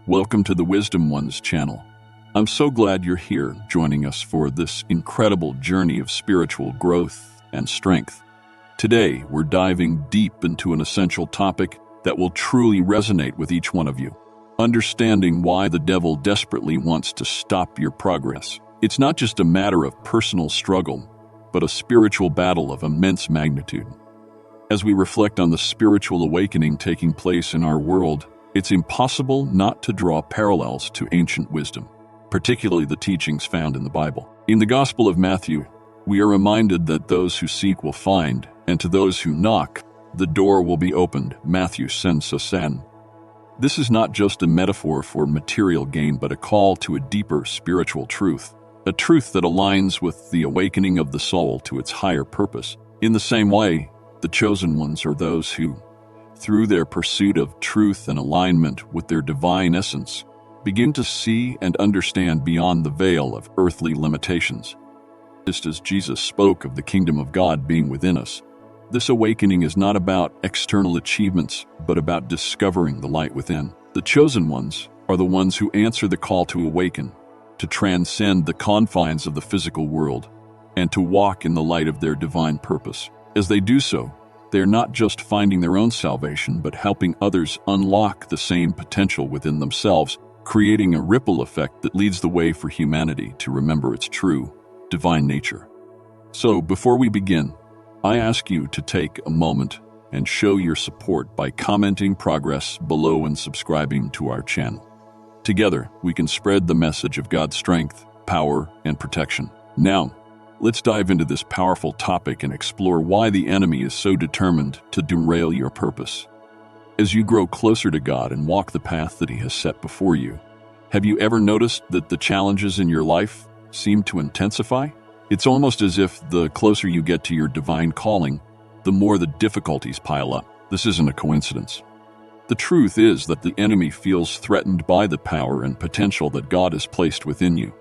Welcome to the Wisdom Ones channel. I'm so glad you're here joining us for this incredible journey of spiritual growth and strength. Today, we're diving deep into an essential topic that will truly resonate with each one of you. Understanding why the devil desperately wants to stop your progress. It's not just a matter of personal struggle, but a spiritual battle of immense magnitude. As we reflect on the spiritual awakening taking place in our world, it's impossible not to draw parallels to ancient wisdom, particularly the teachings found in the Bible. In the Gospel of Matthew, we are reminded that those who seek will find, and to those who knock, the door will be opened. Matthew 6:7. This is not just a metaphor for material gain, but a call to a deeper spiritual truth, a truth that aligns with the awakening of the soul to its higher purpose. In the same way, the chosen ones are those who, through their pursuit of truth and alignment with their divine essence, begin to see and understand beyond the veil of earthly limitations. Just as Jesus spoke of the kingdom of God being within us, this awakening is not about external achievements, but about discovering the light within. The chosen ones are the ones who answer the call to awaken, to transcend the confines of the physical world, and to walk in the light of their divine purpose. As they do so, they are not just finding their own salvation, but helping others unlock the same potential within themselves, creating a ripple effect that leads the way for humanity to remember its true, divine nature. So, before we begin, I ask you to take a moment and show your support by commenting progress below and subscribing to our channel. Together, we can spread the message of God's strength, power, and protection. Now, let's dive into this powerful topic and explore why the enemy is so determined to derail your purpose. As you grow closer to God and walk the path that He has set before you, have you ever noticed that the challenges in your life seem to intensify? It's almost as if the closer you get to your divine calling, the more the difficulties pile up. This isn't a coincidence. The truth is that the enemy feels threatened by the power and potential that God has placed within you.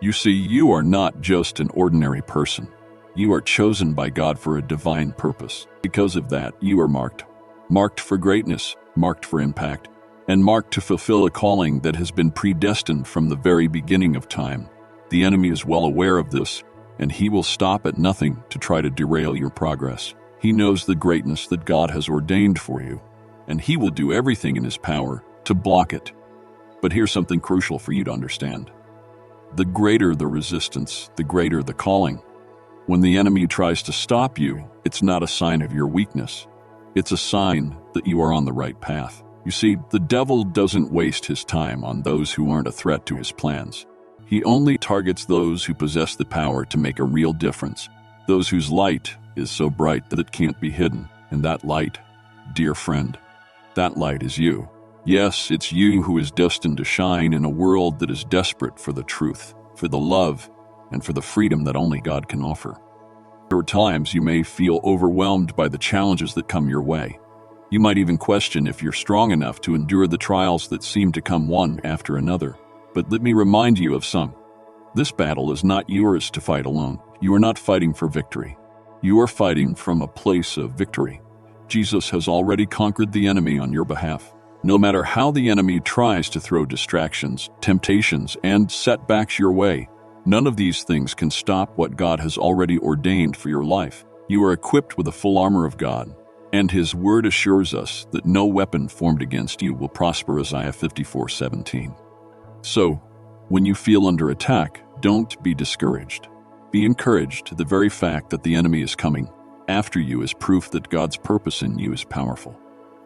You see, you are not just an ordinary person. You are chosen by God for a divine purpose. Because of that, you are marked for greatness, marked for impact, and marked to fulfill a calling that has been predestined from the very beginning of time. The enemy is well aware of this, and he will stop at nothing to try to derail your progress. He knows the greatness that God has ordained for you, and he will do everything in his power to block it. But here's something crucial for you to understand. The greater the resistance, the greater the calling. When the enemy tries to stop you, it's not a sign of your weakness. It's a sign that you are on the right path. You see, the devil doesn't waste his time on those who aren't a threat to his plans. He only targets those who possess the power to make a real difference, those whose light is so bright that it can't be hidden. And that light, dear friend, that light is you. Yes, it's you who is destined to shine in a world that is desperate for the truth, for the love, and for the freedom that only God can offer. There are times you may feel overwhelmed by the challenges that come your way. You might even question if you're strong enough to endure the trials that seem to come one after another. But let me remind you of some. This battle is not yours to fight alone. You are not fighting for victory. You are fighting from a place of victory. Jesus has already conquered the enemy on your behalf. No matter how the enemy tries to throw distractions, temptations, and setbacks your way, none of these things can stop what God has already ordained for your life. You are equipped with the full armor of God, and His Word assures us that no weapon formed against you will prosper, Isaiah 54:17. So, when you feel under attack, don't be discouraged. Be encouraged. The very fact that the enemy is coming after you is proof that God's purpose in you is powerful.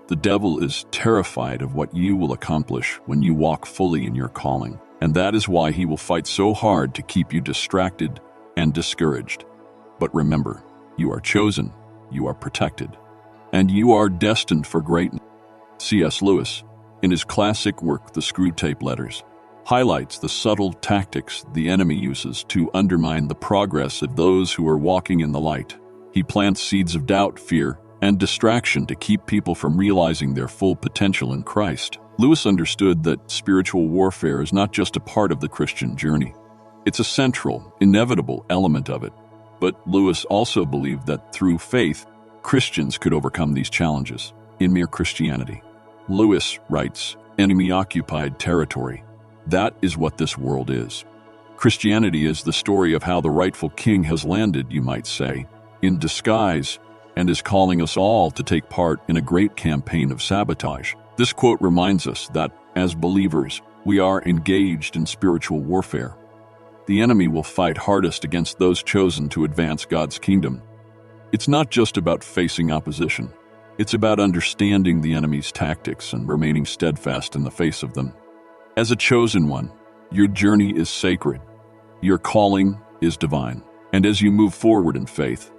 The devil is terrified of what you will accomplish when you walk fully in your calling, and that is why he will fight so hard to keep you distracted and discouraged. But remember, you are chosen, you are protected, and you are destined for greatness. C.S. Lewis, in his classic work, The Screwtape Letters, highlights the subtle tactics the enemy uses to undermine the progress of those who are walking in the light. He plants seeds of doubt, fear, and distraction to keep people from realizing their full potential in Christ. Lewis understood that spiritual warfare is not just a part of the Christian journey. It's a central, inevitable element of it. But Lewis also believed that through faith, Christians could overcome these challenges. In Mere Christianity, Lewis writes, enemy-occupied territory. That is what this world is. Christianity is the story of how the rightful king has landed, you might say, in disguise, and is calling us all to take part in a great campaign of sabotage. This quote reminds us that, as believers, we are engaged in spiritual warfare. The enemy will fight hardest against those chosen to advance God's kingdom. It's not just about facing opposition. It's about understanding the enemy's tactics and remaining steadfast in the face of them. As a chosen one, your journey is sacred. Your calling is divine. And as you move forward in faith,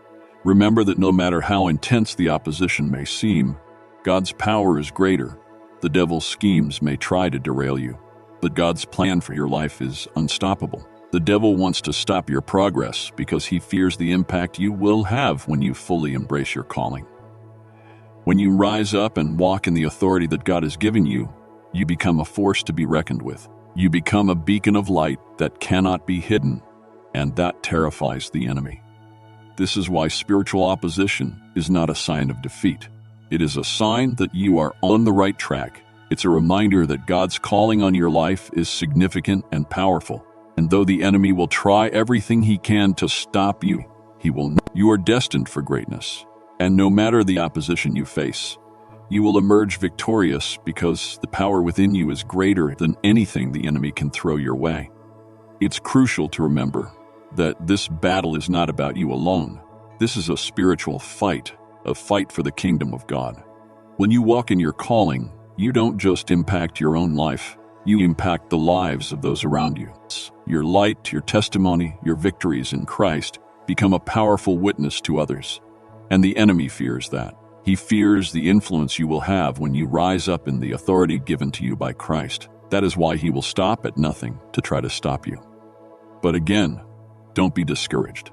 remember that no matter how intense the opposition may seem, God's power is greater. The devil's schemes may try to derail you, but God's plan for your life is unstoppable. The devil wants to stop your progress because he fears the impact you will have when you fully embrace your calling. When you rise up and walk in the authority that God has given you, you become a force to be reckoned with. You become a beacon of light that cannot be hidden, and that terrifies the enemy. This is why spiritual opposition is not a sign of defeat. It is a sign that you are on the right track. It's a reminder that God's calling on your life is significant and powerful. And though the enemy will try everything he can to stop you, he will not. You are destined for greatness. And no matter the opposition you face, you will emerge victorious because the power within you is greater than anything the enemy can throw your way. It's crucial to remember that this battle is not about you alone. This is a spiritual fight, a fight for the kingdom of God. When you walk in your calling, you don't just impact your own life, you impact the lives of those around you. Your light, your testimony, your victories in Christ become a powerful witness to others. And the enemy fears that. He fears the influence you will have when you rise up in the authority given to you by Christ. That is why he will stop at nothing to try to stop you. But again, don't be discouraged.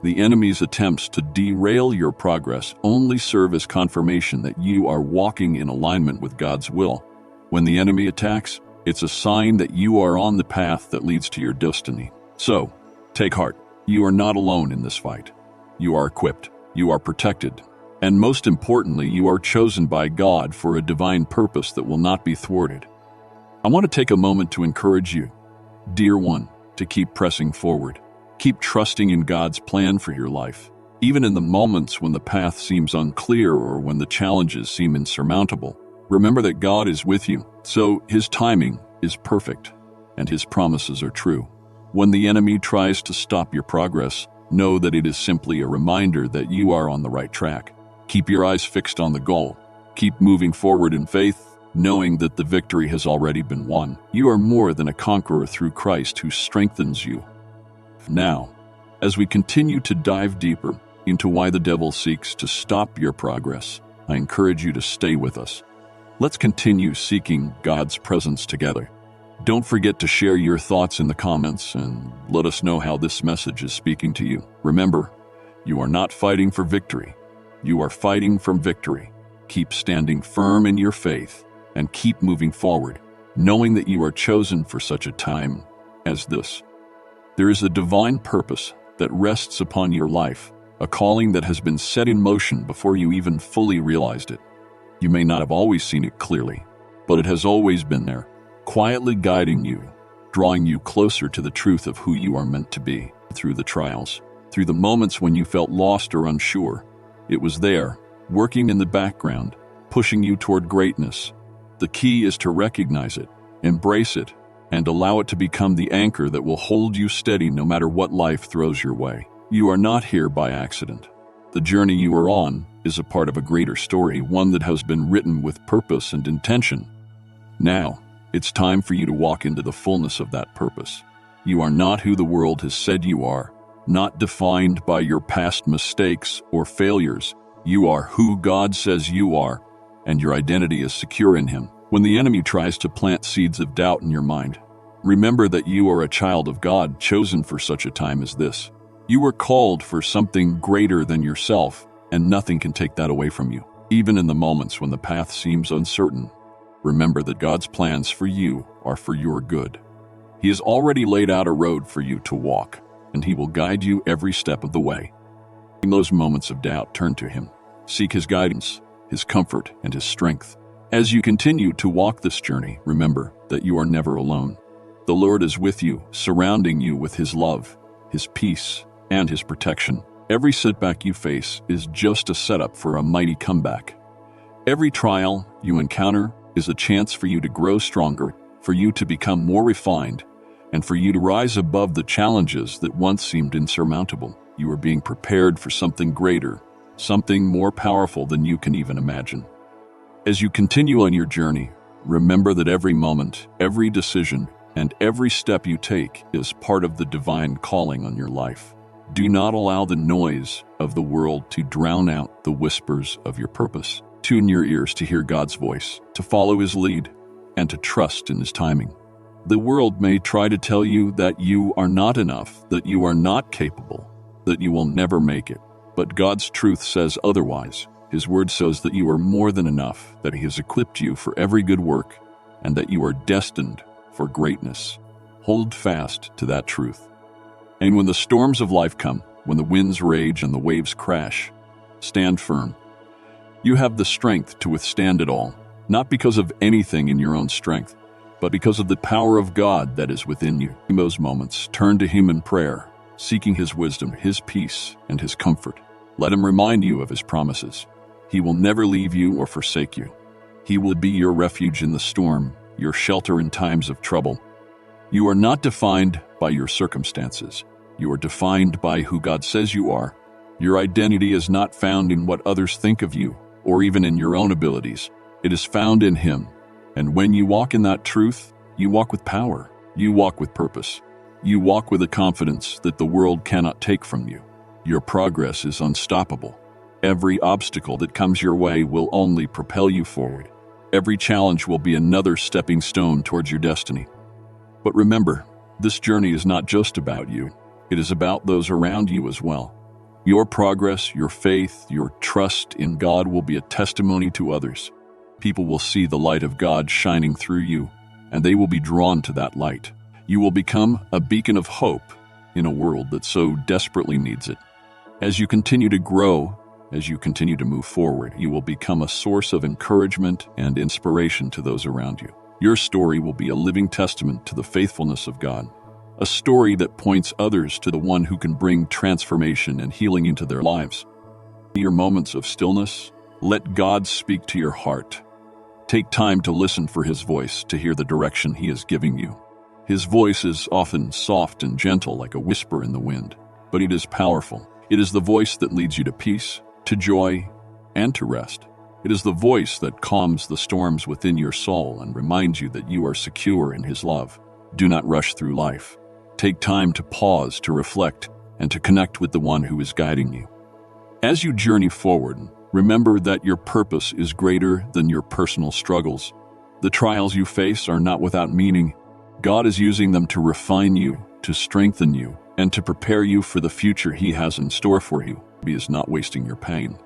The enemy's attempts to derail your progress only serve as confirmation that you are walking in alignment with God's will. When the enemy attacks, it's a sign that you are on the path that leads to your destiny. So, take heart. You are not alone in this fight. You are equipped. You are protected. And most importantly, you are chosen by God for a divine purpose that will not be thwarted. I want to take a moment to encourage you, dear one, to keep pressing forward. Keep trusting in God's plan for your life. Even in the moments when the path seems unclear or when the challenges seem insurmountable, remember that God is with you, so his timing is perfect, and his promises are true. When the enemy tries to stop your progress, know that it is simply a reminder that you are on the right track. Keep your eyes fixed on the goal. Keep moving forward in faith, knowing that the victory has already been won. You are more than a conqueror through Christ who strengthens you. Now, as we continue to dive deeper into why the devil seeks to stop your progress, I encourage you to stay with us. Let's continue seeking God's presence together. Don't forget to share your thoughts in the comments and let us know how this message is speaking to you. Remember, you are not fighting for victory. You are fighting from victory. Keep standing firm in your faith and keep moving forward, knowing that you are chosen for such a time as this. There is a divine purpose that rests upon your life, a calling that has been set in motion before you even fully realized it. You may not have always seen it clearly, but it has always been there, quietly guiding you, drawing you closer to the truth of who you are meant to be. Through the trials, through the moments when you felt lost or unsure, it was there, working in the background, pushing you toward greatness. The key is to recognize it, embrace it, and allow it to become the anchor that will hold you steady no matter what life throws your way. You are not here by accident. The journey you are on is a part of a greater story, one that has been written with purpose and intention. Now, it's time for you to walk into the fullness of that purpose. You are not who the world has said you are, not defined by your past mistakes or failures. You are who God says you are, and your identity is secure in Him. When the enemy tries to plant seeds of doubt in your mind, remember that you are a child of God, chosen for such a time as this. You were called for something greater than yourself, and nothing can take that away from you. Even in the moments when the path seems uncertain, remember that God's plans for you are for your good. He has already laid out a road for you to walk, and He will guide you every step of the way. In those moments of doubt, turn to Him. Seek His guidance, His comfort, and His strength. As you continue to walk this journey, remember that you are never alone. The Lord is with you, surrounding you with His love, His peace, and His protection. Every setback you face is just a setup for a mighty comeback. Every trial you encounter is a chance for you to grow stronger, for you to become more refined, and for you to rise above the challenges that once seemed insurmountable. You are being prepared for something greater, something more powerful than you can even imagine. As you continue on your journey, remember that every moment, every decision, and every step you take is part of the divine calling on your life. Do not allow the noise of the world to drown out the whispers of your purpose. Tune your ears to hear God's voice, to follow His lead, and to trust in His timing. The world may try to tell you that you are not enough, that you are not capable, that you will never make it. But God's truth says otherwise. His word says that you are more than enough, that He has equipped you for every good work, and that you are destined for greatness. Hold fast to that truth. And when the storms of life come, when the winds rage and the waves crash, stand firm. You have the strength to withstand it all, not because of anything in your own strength, but because of the power of God that is within you. In those moments, turn to Him in prayer, seeking His wisdom, His peace, and His comfort. Let Him remind you of His promises. He will never leave you or forsake you. He will be your refuge in the storm, your shelter in times of trouble. You are not defined by your circumstances. You are defined by who God says you are. Your identity is not found in what others think of you, or even in your own abilities. It is found in Him. And when you walk in that truth, you walk with power. You walk with purpose. You walk with a confidence that the world cannot take from you. Your progress is unstoppable. Every obstacle that comes your way will only propel you forward. Every challenge will be another stepping stone towards your destiny. But remember, this journey is not just about you. It is about those around you as well. Your progress, your faith, your trust in God will be a testimony to others. People will see the light of God shining through you, and they will be drawn to that light. You will become a beacon of hope in a world that so desperately needs it. As you continue to grow, as you continue to move forward, you will become a source of encouragement and inspiration to those around you. Your story will be a living testament to the faithfulness of God, a story that points others to the one who can bring transformation and healing into their lives. In your moments of stillness, let God speak to your heart. Take time to listen for His voice, to hear the direction He is giving you. His voice is often soft and gentle, like a whisper in the wind, but it is powerful. It is the voice that leads you to peace, to joy, and to rest. It is the voice that calms the storms within your soul and reminds you that you are secure in His love. Do not rush through life. Take time to pause, to reflect, and to connect with the one who is guiding you. As you journey forward, remember that your purpose is greater than your personal struggles. The trials you face are not without meaning. God is using them to refine you, to strengthen you, and to prepare you for the future He has in store for you. He is not wasting your pain.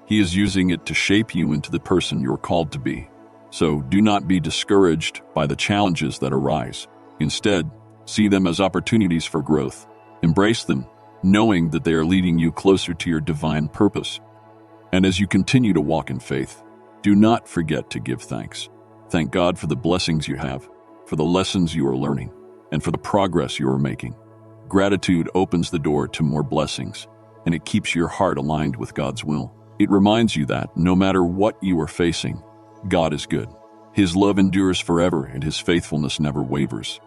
He is using it to shape you into the person you're called to be. So do not be discouraged by the challenges that arise. Instead, see them as opportunities for growth. Embrace them, knowing that they are leading you closer to your divine purpose. And as you continue to walk in faith, do not forget to give thanks. Thank God for the blessings you have, for the lessons you are learning, and for the progress you are making. Gratitude opens the door to more blessings, and it keeps your heart aligned with God's will. It reminds you that no matter what you are facing, God is good. His love endures forever, and His faithfulness never wavers.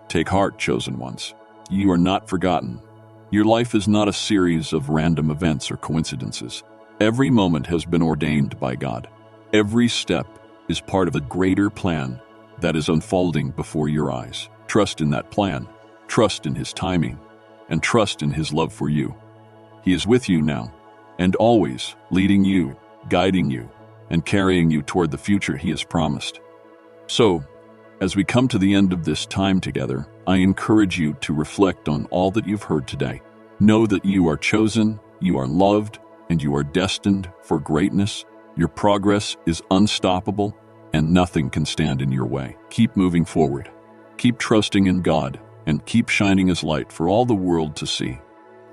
Take heart, chosen ones. You are not forgotten. Your life is not a series of random events or coincidences. Every moment has been ordained by God. Every step is part of a greater plan that is unfolding before your eyes. Trust in that plan. Trust in His timing, and trust in His love for you. He is with you now, and always leading you, guiding you, and carrying you toward the future He has promised. So, as we come to the end of this time together, I encourage you to reflect on all that you've heard today. Know that you are chosen, you are loved, and you are destined for greatness. Your progress is unstoppable, and nothing can stand in your way. Keep moving forward. Keep trusting in God, and keep shining His light for all the world to see.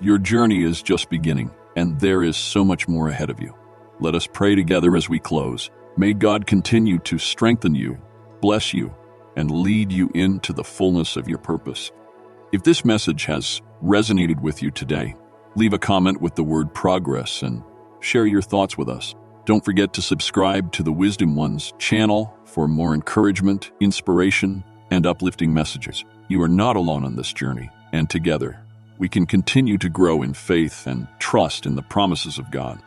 Your journey is just beginning, and there is so much more ahead of you. Let us pray together as we close. May God continue to strengthen you, bless you, and lead you into the fullness of your purpose. If this message has resonated with you today, leave a comment with the word progress and share your thoughts with us. Don't forget to subscribe to the Wisdom Ones channel for more encouragement, inspiration, and uplifting messages. You are not alone on this journey, and together, we can continue to grow in faith and trust in the promises of God.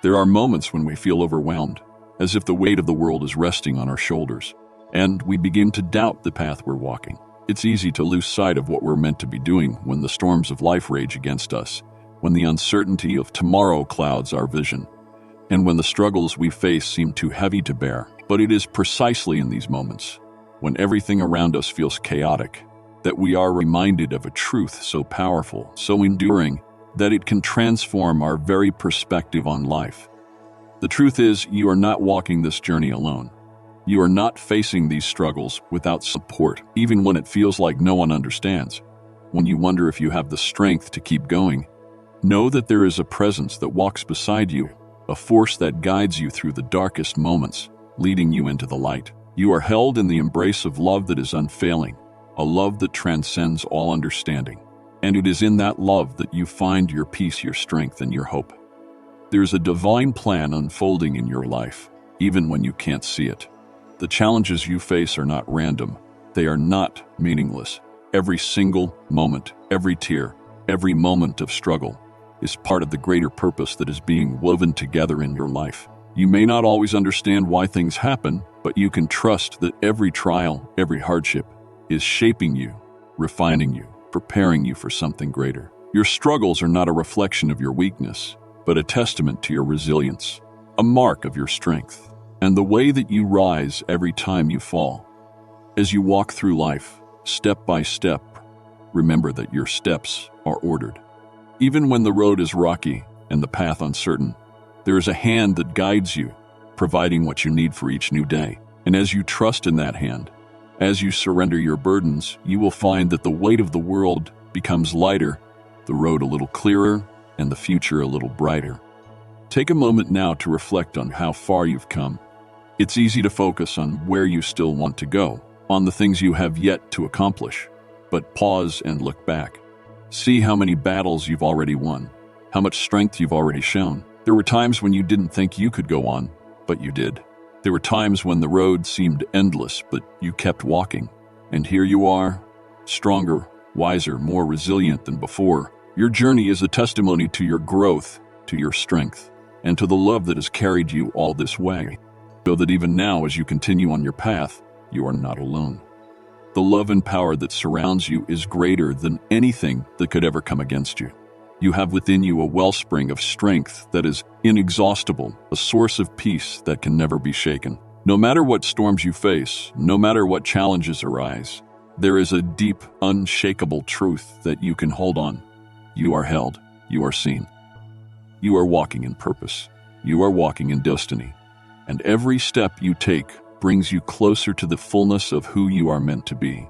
There are moments when we feel overwhelmed, as if the weight of the world is resting on our shoulders, and we begin to doubt the path we're walking. It's easy to lose sight of what we're meant to be doing when the storms of life rage against us, when the uncertainty of tomorrow clouds our vision, and when the struggles we face seem too heavy to bear. But it is precisely in these moments, when everything around us feels chaotic, that we are reminded of a truth so powerful, so enduring, that it can transform our very perspective on life. The truth is, you are not walking this journey alone. You are not facing these struggles without support, even when it feels like no one understands. When you wonder if you have the strength to keep going, know that there is a presence that walks beside you, a force that guides you through the darkest moments, leading you into the light. You are held in the embrace of love that is unfailing, a love that transcends all understanding. And it is in that love that you find your peace, your strength, and your hope. There's a divine plan unfolding in your life, even when you can't see it. The challenges you face are not random. They are not meaningless. Every single moment, every tear, every moment of struggle is part of the greater purpose that is being woven together in your life. You may not always understand why things happen, but you can trust that every trial, every hardship is shaping you, refining you, preparing you for something greater. Your struggles are not a reflection of your weakness, but a testament to your resilience, a mark of your strength, and the way that you rise every time you fall. As you walk through life, step by step, remember that your steps are ordered. Even when the road is rocky and the path uncertain, there is a hand that guides you, providing what you need for each new day. And as you trust in that hand, as you surrender your burdens, you will find that the weight of the world becomes lighter, the road a little clearer, and the future a little brighter. Take a moment now to reflect on how far you've come. It's easy to focus on where you still want to go, on the things you have yet to accomplish. But pause and look back. See how many battles you've already won, how much strength you've already shown. There were times when you didn't think you could go on, but you did. There were times when the road seemed endless, but you kept walking. And here you are, stronger, wiser, more resilient than before. Your journey is a testimony to your growth, to your strength, and to the love that has carried you all this way. So that even now, as you continue on your path, you are not alone. The love and power that surrounds you is greater than anything that could ever come against you. You have within you a wellspring of strength that is inexhaustible, a source of peace that can never be shaken. No matter what storms you face, no matter what challenges arise, there is a deep, unshakable truth that you can hold on. You are held. You are seen. You are walking in purpose. You are walking in destiny. And every step you take brings you closer to the fullness of who you are meant to be.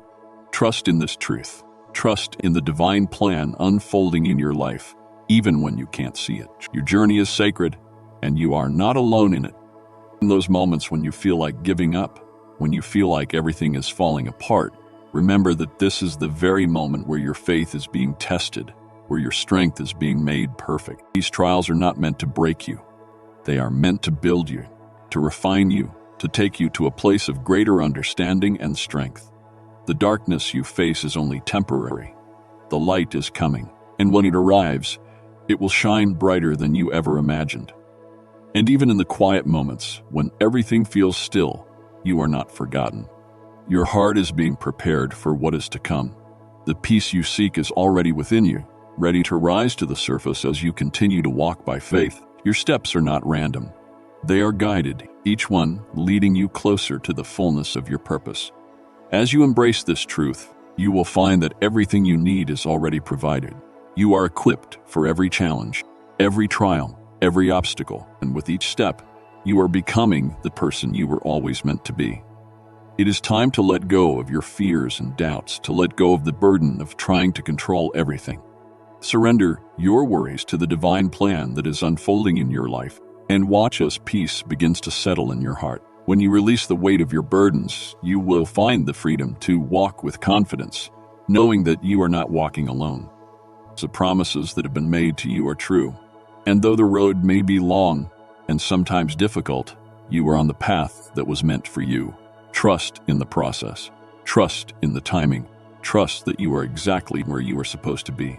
Trust in this truth. Trust in the divine plan unfolding in your life, even when you can't see it. Your journey is sacred, and you are not alone in it. In those moments when you feel like giving up, when you feel like everything is falling apart, remember that this is the very moment where your faith is being tested, where your strength is being made perfect. These trials are not meant to break you. They are meant to build you, to refine you, to take you to a place of greater understanding and strength. The darkness you face is only temporary. The light is coming, and when it arrives, it will shine brighter than you ever imagined. And even in the quiet moments, when everything feels still, you are not forgotten. Your heart is being prepared for what is to come. The peace you seek is already within you, ready to rise to the surface as you continue to walk by faith. Your steps are not random. They are guided, each one leading you closer to the fullness of your purpose. As you embrace this truth, you will find that everything you need is already provided. You are equipped for every challenge, every trial, every obstacle, and with each step, you are becoming the person you were always meant to be. It is time to let go of your fears and doubts, to let go of the burden of trying to control everything. Surrender your worries to the divine plan that is unfolding in your life, and watch as peace begins to settle in your heart. When you release the weight of your burdens, you will find the freedom to walk with confidence, knowing that you are not walking alone. The promises that have been made to you are true, and though the road may be long and sometimes difficult, you are on the path that was meant for you. Trust in the process. Trust in the timing. Trust that you are exactly where you are supposed to be.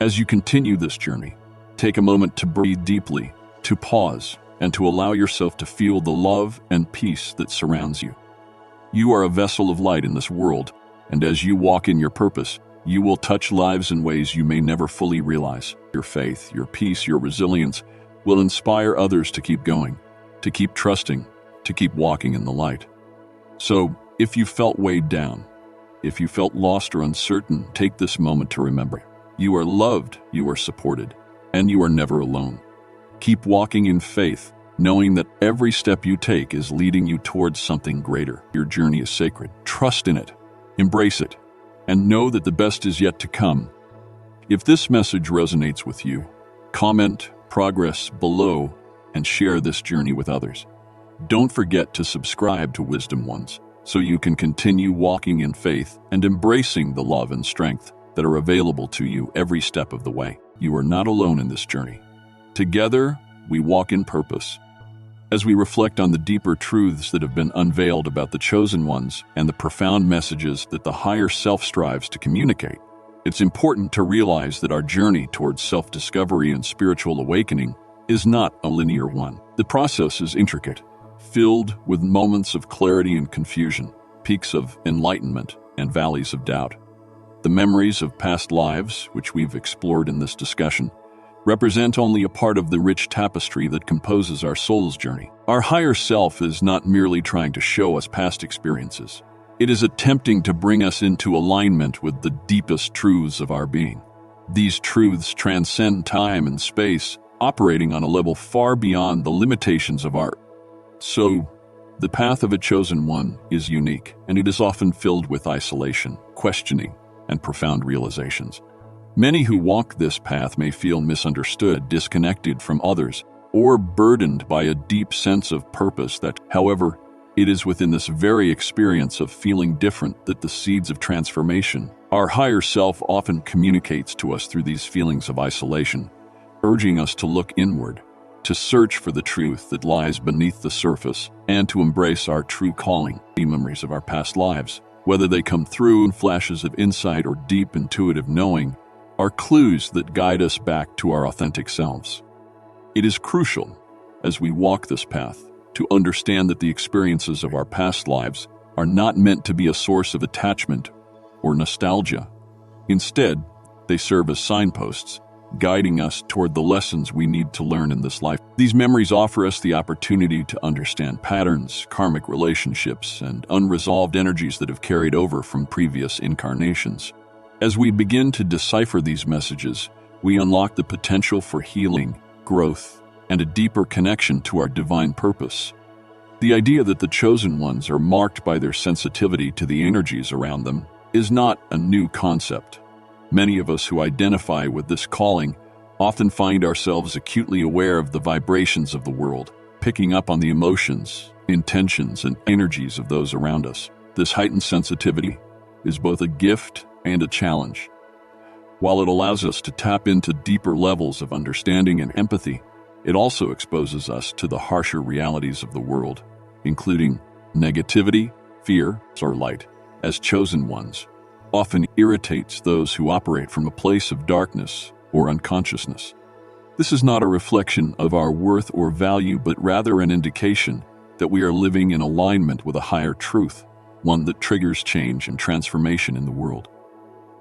As you continue this journey, take a moment to breathe deeply, to pause, and to allow yourself to feel the love and peace that surrounds you. You are a vessel of light in this world, and as you walk in your purpose, you will touch lives in ways you may never fully realize. Your faith, your peace, your resilience will inspire others to keep going, to keep trusting, to keep walking in the light. So, if you felt weighed down, if you felt lost or uncertain, take this moment to remember. You are loved, you are supported, and you are never alone. Keep walking in faith, knowing that every step you take is leading you towards something greater. Your journey is sacred. Trust in it, embrace it, and know that the best is yet to come. If this message resonates with you, comment progress below and share this journey with others. Don't forget to subscribe to Wisdom Ones so you can continue walking in faith and embracing the love and strength that are available to you every step of the way. You are not alone in this journey. Together, we walk in purpose. As we reflect on the deeper truths that have been unveiled about the chosen ones and the profound messages that the higher self strives to communicate, it's important to realize that our journey towards self-discovery and spiritual awakening is not a linear one. The process is intricate, filled with moments of clarity and confusion, peaks of enlightenment and valleys of doubt. The memories of past lives, which we've explored in this discussion, represent only a part of the rich tapestry that composes our soul's journey. Our higher self is not merely trying to show us past experiences. It is attempting to bring us into alignment with the deepest truths of our being. These truths transcend time and space, operating on a level far beyond the limitations of our. So, the path of a chosen one is unique, and it is often filled with isolation, questioning, and profound realizations. Many who walk this path may feel misunderstood, disconnected from others, or burdened by a deep sense of purpose that, however, it is within this very experience of feeling different that the seeds of transformation. Our higher self often communicates to us through these feelings of isolation, urging us to look inward, to search for the truth that lies beneath the surface, and to embrace our true calling. The memories of our past lives, whether they come through in flashes of insight or deep intuitive knowing, are clues that guide us back to our authentic selves. It is crucial, as we walk this path, to understand that the experiences of our past lives are not meant to be a source of attachment or nostalgia. Instead, they serve as signposts, guiding us toward the lessons we need to learn in this life. These memories offer us the opportunity to understand patterns, karmic relationships, and unresolved energies that have carried over from previous incarnations. As we begin to decipher these messages, we unlock the potential for healing, growth, and a deeper connection to our divine purpose. The idea that the chosen ones are marked by their sensitivity to the energies around them is not a new concept. Many of us who identify with this calling often find ourselves acutely aware of the vibrations of the world, picking up on the emotions, intentions, and energies of those around us. This heightened sensitivity is both a gift and a challenge. While it allows us to tap into deeper levels of understanding and empathy, it also exposes us to the harsher realities of the world, including negativity, fear, or light. As chosen ones, often irritates those who operate from a place of darkness or unconsciousness. This is not a reflection of our worth or value, but rather an indication that we are living in alignment with a higher truth, one that triggers change and transformation in the world.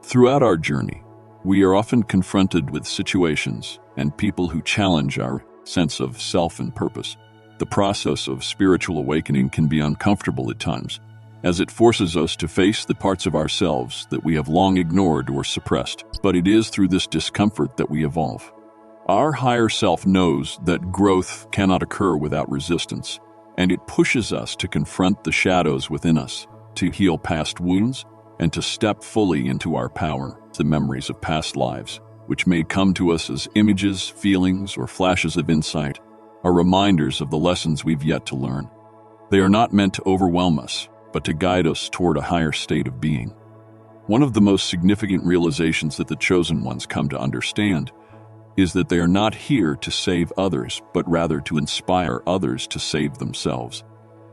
Throughout our journey, we are often confronted with situations and people who challenge our sense of self and purpose. The process of spiritual awakening can be uncomfortable at times, as it forces us to face the parts of ourselves that we have long ignored or suppressed. But it is through this discomfort that we evolve. Our higher self knows that growth cannot occur without resistance, and it pushes us to confront the shadows within us, to heal past wounds, and to step fully into our power. The memories of past lives, which may come to us as images, feelings, or flashes of insight, are reminders of the lessons we've yet to learn. They are not meant to overwhelm us, but to guide us toward a higher state of being. One of the most significant realizations that the chosen ones come to understand is that they are not here to save others, but rather to inspire others to save themselves.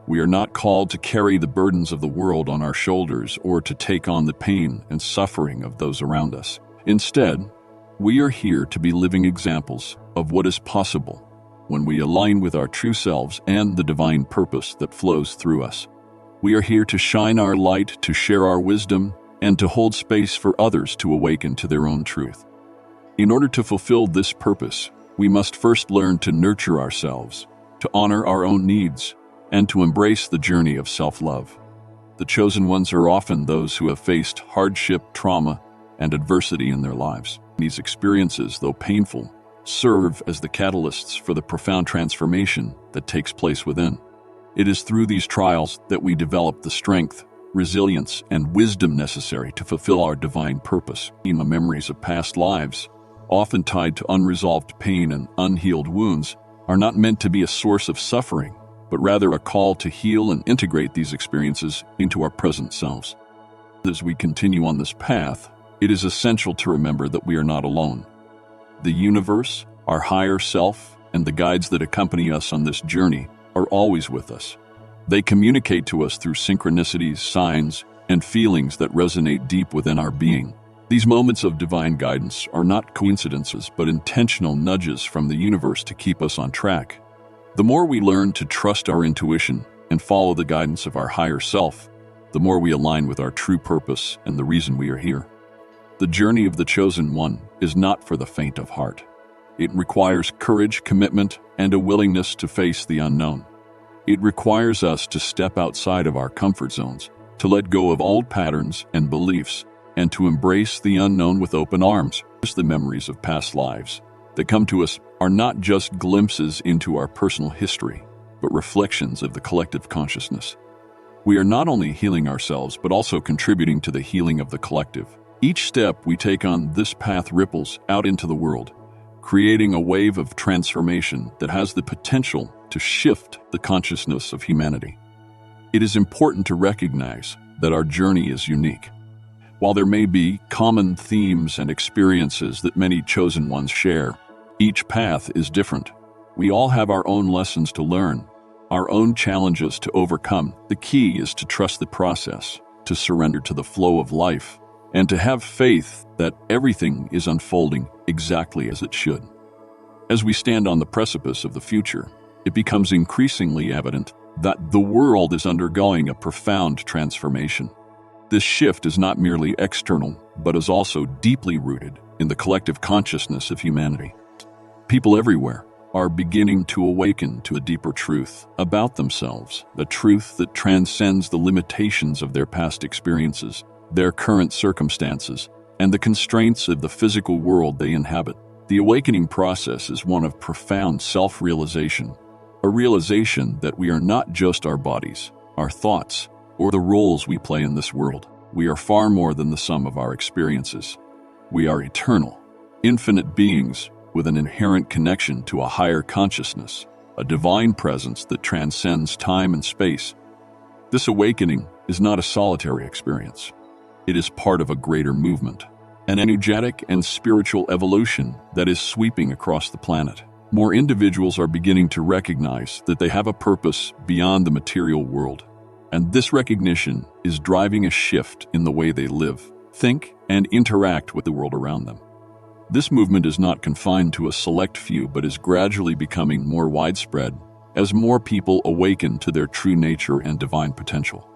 We are not called to carry the burdens of the world on our shoulders or to take on the pain and suffering of those around us. Instead, we are here to be living examples of what is possible when we align with our true selves and the divine purpose that flows through us. We are here to shine our light, to share our wisdom, and to hold space for others to awaken to their own truth. In order to fulfill this purpose, we must first learn to nurture ourselves, to honor our own needs, and to embrace the journey of self-love. The chosen ones are often those who have faced hardship, trauma, and adversity in their lives. These experiences, though painful, serve as the catalysts for the profound transformation that takes place within. It is through these trials that we develop the strength, resilience, and wisdom necessary to fulfill our divine purpose. The memories of past lives, often tied to unresolved pain and unhealed wounds, are not meant to be a source of suffering, but rather a call to heal and integrate these experiences into our present selves. As we continue on this path, it is essential to remember that we are not alone. The universe, our higher self, and the guides that accompany us on this journey are always with us. They communicate to us through synchronicities, signs, and feelings that resonate deep within our being. These moments of divine guidance are not coincidences, but intentional nudges from the universe to keep us on track. The more we learn to trust our intuition and follow the guidance of our higher self, the more we align with our true purpose and the reason we are here. The journey of the chosen one is not for the faint of heart. It requires courage, commitment, and a willingness to face the unknown. It requires us to step outside of our comfort zones, to let go of old patterns and beliefs, and to embrace the unknown with open arms. The memories of past lives that come to us are not just glimpses into our personal history, but reflections of the collective consciousness. We are not only healing ourselves, but also contributing to the healing of the collective. Each step we take on this path ripples out into the world, creating a wave of transformation that has the potential to shift the consciousness of humanity. It is important to recognize that our journey is unique. While there may be common themes and experiences that many chosen ones share, each path is different. We all have our own lessons to learn, our own challenges to overcome. The key is to trust the process, to surrender to the flow of life, and to have faith that everything is unfolding exactly as it should. As we stand on the precipice of the future, it becomes increasingly evident that the world is undergoing a profound transformation. This shift is not merely external, but is also deeply rooted in the collective consciousness of humanity. People everywhere are beginning to awaken to a deeper truth about themselves, a truth that transcends the limitations of their past experiences, their current circumstances, and the constraints of the physical world they inhabit. The awakening process is one of profound self-realization, a realization that we are not just our bodies, our thoughts, or the roles we play in this world. We are far more than the sum of our experiences. We are eternal, infinite beings with an inherent connection to a higher consciousness, a divine presence that transcends time and space. This awakening is not a solitary experience. It is part of a greater movement, an energetic and spiritual evolution that is sweeping across the planet. More individuals are beginning to recognize that they have a purpose beyond the material world, and this recognition is driving a shift in the way they live, think, and interact with the world around them. This movement is not confined to a select few, but is gradually becoming more widespread as more people awaken to their true nature and divine potential.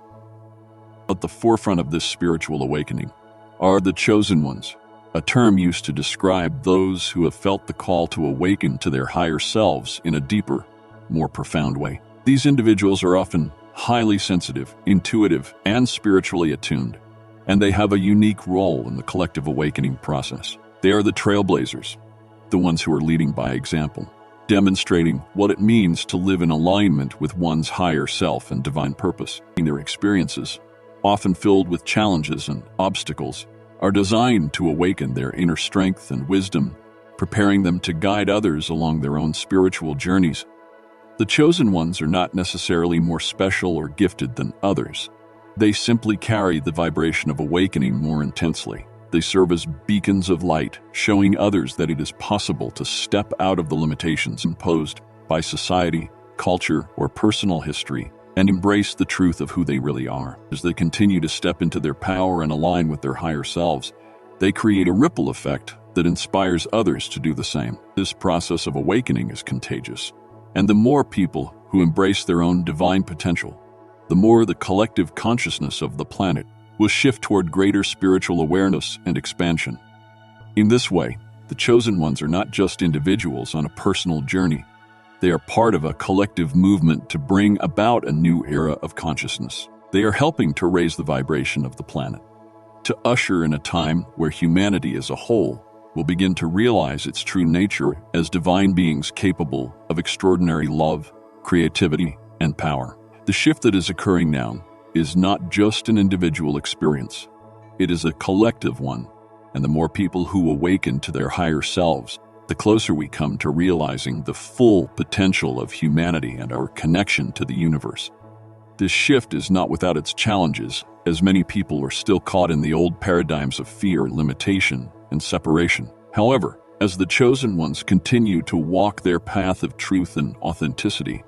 At the forefront of this spiritual awakening are the chosen ones, a term used to describe those who have felt the call to awaken to their higher selves in a deeper, more profound way. These individuals are often highly sensitive, intuitive, and spiritually attuned, and they have a unique role in the collective awakening process. They are the trailblazers, the ones who are leading by example, demonstrating what it means to live in alignment with one's higher self and divine purpose. Their experiences, often filled with challenges and obstacles, are designed to awaken their inner strength and wisdom, preparing them to guide others along their own spiritual journeys. The chosen ones are not necessarily more special or gifted than others. They simply carry the vibration of awakening more intensely. They serve as beacons of light, showing others that it is possible to step out of the limitations imposed by society, culture, or personal history and embrace the truth of who they really are. As they continue to step into their power and align with their higher selves, they create a ripple effect that inspires others to do the same. This process of awakening is contagious, and the more people who embrace their own divine potential, the more the collective consciousness of the planet will shift toward greater spiritual awareness and expansion. In this way, the chosen ones are not just individuals on a personal journey. They are part of a collective movement to bring about a new era of consciousness. They are helping to raise the vibration of the planet, to usher in a time where humanity as a whole will begin to realize its true nature as divine beings capable of extraordinary love, creativity, and power. The shift that is occurring now is not just an individual experience. It is a collective one, and the more people who awaken to their higher selves, the closer we come to realizing the full potential of humanity and our connection to the universe. This shift is not without its challenges, as many people are still caught in the old paradigms of fear, limitation, and separation. However, as the chosen ones continue to walk their path of truth and authenticity,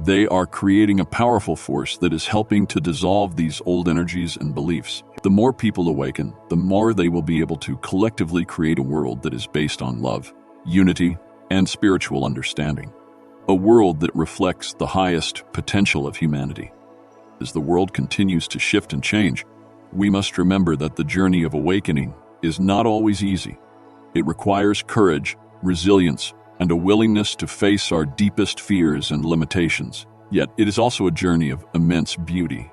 they are creating a powerful force that is helping to dissolve these old energies and beliefs. The more people awaken, the more they will be able to collectively create a world that is based on love, unity, and spiritual understanding. A world that reflects the highest potential of humanity. As the world continues to shift and change, we must remember that the journey of awakening is not always easy. It requires courage, resilience, and a willingness to face our deepest fears and limitations. Yet it is also a journey of immense beauty,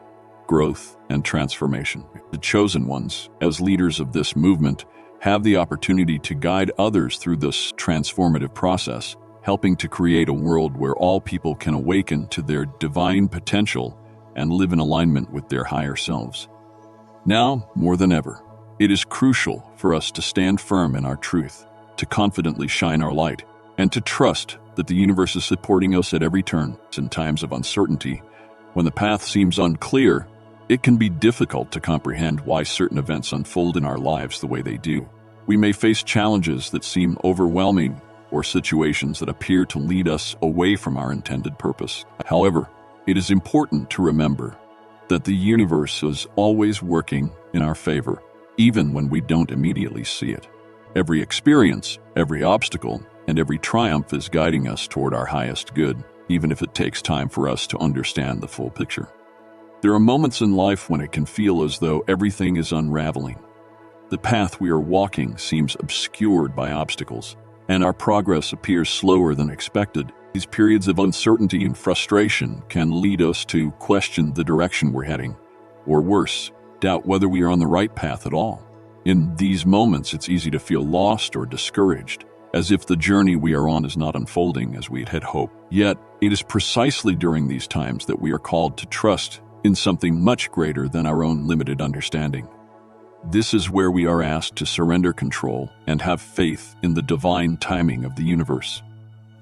growth, and transformation. The chosen ones, as leaders of this movement, have the opportunity to guide others through this transformative process, helping to create a world where all people can awaken to their divine potential and live in alignment with their higher selves. Now, more than ever, it is crucial for us to stand firm in our truth, to confidently shine our light, and to trust that the universe is supporting us at every turn. In times of uncertainty, when the path seems unclear, it can be difficult to comprehend why certain events unfold in our lives the way they do. We may face challenges that seem overwhelming or situations that appear to lead us away from our intended purpose. However, it is important to remember that the universe is always working in our favor, even when we don't immediately see it. Every experience, every obstacle, and every triumph is guiding us toward our highest good, even if it takes time for us to understand the full picture. There are moments in life when it can feel as though everything is unraveling. The path we are walking seems obscured by obstacles, and our progress appears slower than expected. These periods of uncertainty and frustration can lead us to question the direction we're heading, or worse, doubt whether we are on the right path at all. In these moments, it's easy to feel lost or discouraged, as if the journey we are on is not unfolding as we had hoped. Yet, it is precisely during these times that we are called to trust in something much greater than our own limited understanding. This is where we are asked to surrender control and have faith in the divine timing of the universe.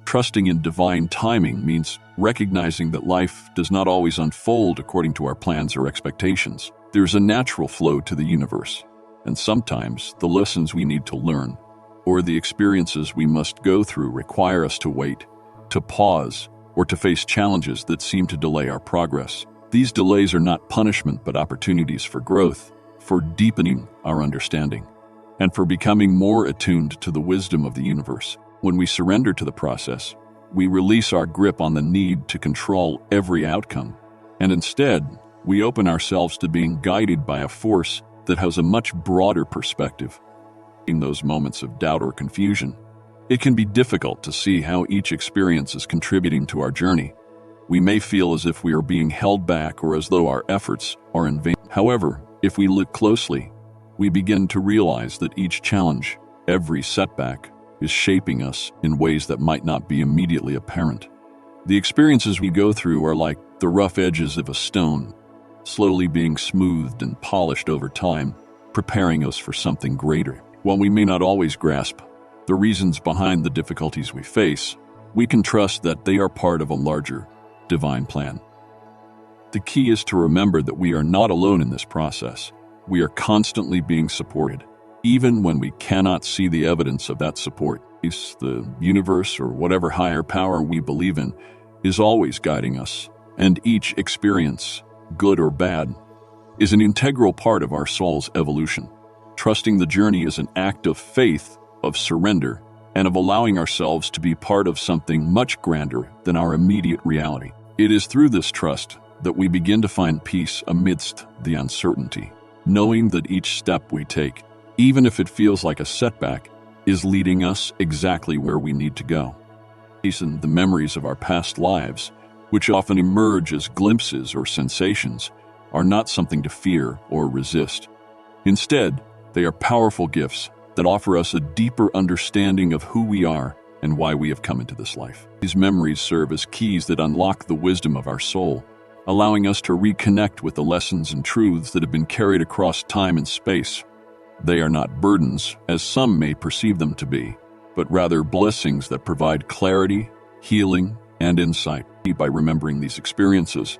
Trusting in divine timing means recognizing that life does not always unfold according to our plans or expectations. There's a natural flow to the universe, and sometimes the lessons we need to learn or the experiences we must go through require us to wait, to pause, or to face challenges that seem to delay our progress. These delays are not punishment but opportunities for growth, for deepening our understanding, and for becoming more attuned to the wisdom of the universe. When we surrender to the process, we release our grip on the need to control every outcome, and instead, we open ourselves to being guided by a force that has a much broader perspective. In those moments of doubt or confusion, it can be difficult to see how each experience is contributing to our journey. We may feel as if we are being held back or as though our efforts are in vain. However, if we look closely, we begin to realize that each challenge, every setback, is shaping us in ways that might not be immediately apparent. The experiences we go through are like the rough edges of a stone, slowly being smoothed and polished over time, preparing us for something greater. While we may not always grasp the reasons behind the difficulties we face, we can trust that they are part of a larger, divine plan. The key is to remember that we are not alone in this process. We are constantly being supported, even when we cannot see the evidence of that support. The universe, or whatever higher power we believe in, is always guiding us, and each experience, good or bad, is an integral part of our soul's evolution. Trusting the journey is an act of faith, of surrender, and of allowing ourselves to be part of something much grander than our immediate reality. It is through this trust that we begin to find peace amidst the uncertainty, knowing that each step we take, even if it feels like a setback, is leading us exactly where we need to go. The memories of our past lives, which often emerge as glimpses or sensations, are not something to fear or resist. Instead, they are powerful gifts that offer us a deeper understanding of who we are and why we have come into this life. These memories serve as keys that unlock the wisdom of our soul, allowing us to reconnect with the lessons and truths that have been carried across time and space. They are not burdens, as some may perceive them to be, but rather blessings that provide clarity, healing, and insight. By remembering these experiences,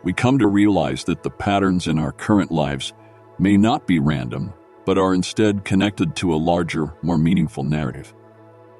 we come to realize that the patterns in our current lives may not be random, but are instead connected to a larger, more meaningful narrative.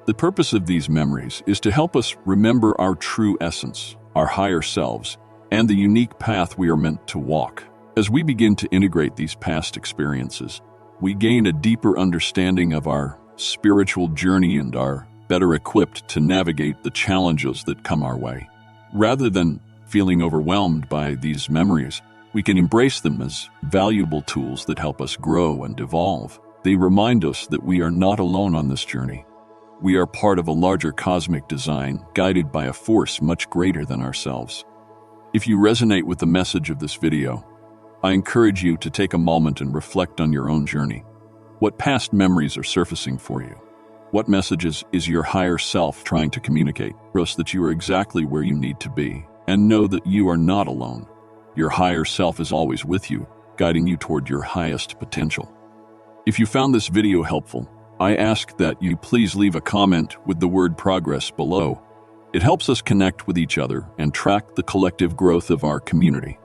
The purpose of these memories is to help us remember our true essence, our higher selves, and the unique path we are meant to walk. As we begin to integrate these past experiences, we gain a deeper understanding of our spiritual journey and are better equipped to navigate the challenges that come our way. Rather than feeling overwhelmed by these memories, we can embrace them as valuable tools that help us grow and evolve. They remind us that we are not alone on this journey. We are part of a larger cosmic design, guided by a force much greater than ourselves. If you resonate with the message of this video, I encourage you to take a moment and reflect on your own journey. What past memories are surfacing for you? What messages is your higher self trying to communicate? Trust that you are exactly where you need to be, and know that you are not alone. Your higher self is always with you, guiding you toward your highest potential. If you found this video helpful, I ask that you please leave a comment with the word progress below. It helps us connect with each other and track the collective growth of our community.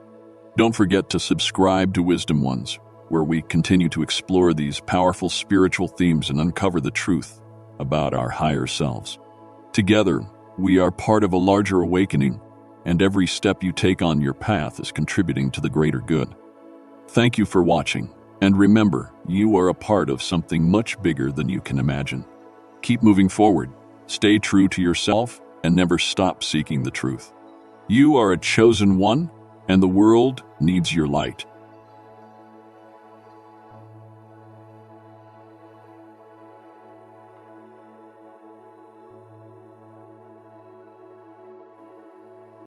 Don't forget to subscribe to Wisdom Ones, where we continue to explore these powerful spiritual themes and uncover the truth about our higher selves. Together, we are part of a larger awakening, and every step you take on your path is contributing to the greater good. Thank you for watching, and remember, you are a part of something much bigger than you can imagine. Keep moving forward, stay true to yourself, and never stop seeking the truth. You are a chosen one, and the world needs your light.